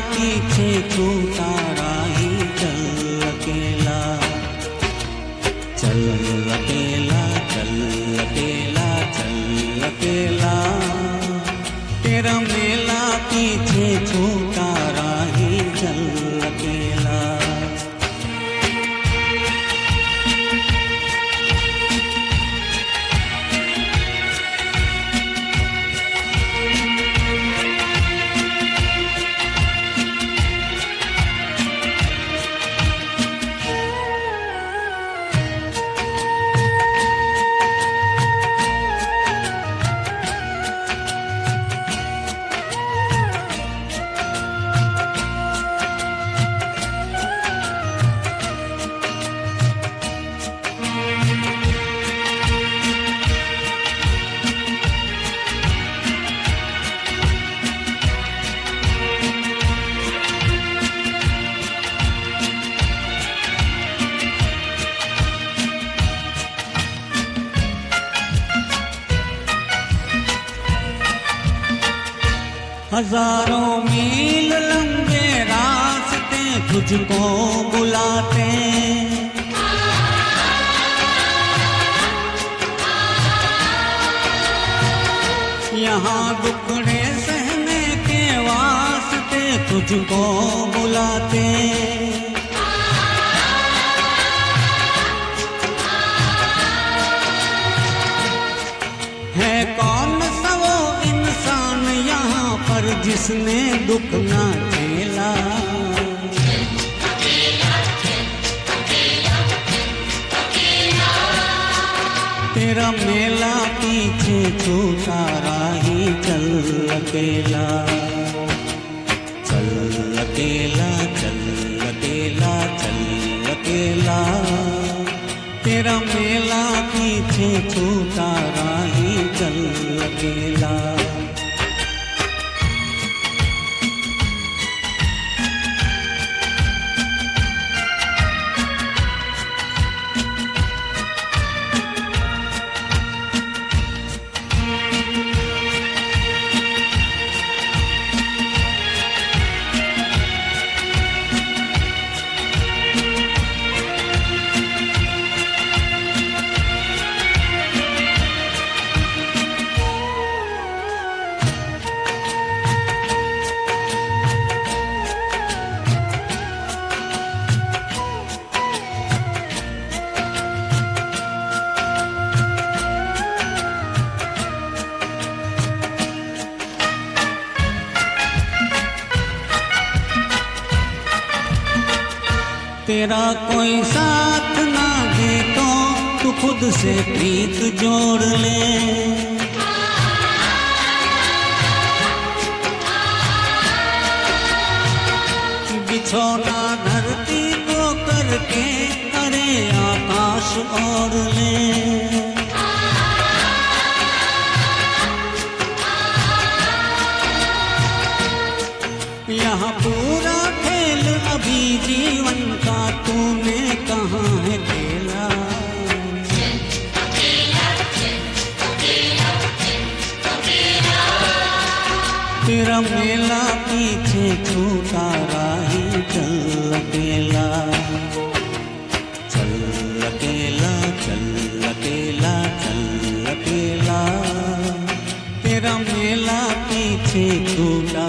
पीछे छूटा राही चल अकेला, चल अकेला, चल अकेला, चल अकेला। तेरा मेला पीछे छूटा राही चल अकेला। हजारों मील लंबे रास्ते तुझको बुलाते, यहाँ दुखड़े सहने के वास्ते तुझको बुलाते। है कौन सा वो इंसान यहाँ पर जिसने दुख ना झेला, तेरा मेला पीछे छूटा राही चल अकेला, चल अकेला, चल अकेला, चल अकेला। तेरा मेला पीछे छूटा राही चल अकेला। तेरा कोई साथ ना दे तो तू खुद से प्रीत जोड़ ले, बिछोना धरती को करके अरे आकाश ओढ़ ले। यहाँ पूरा खेल अभी जीवन का तूने कहाँ है खेला, तेरा मेला पीछे छूटा राही चल अकेला, चल अकेला, चल अकेला, चल अकेला। तेरा मेला पीछे छूटा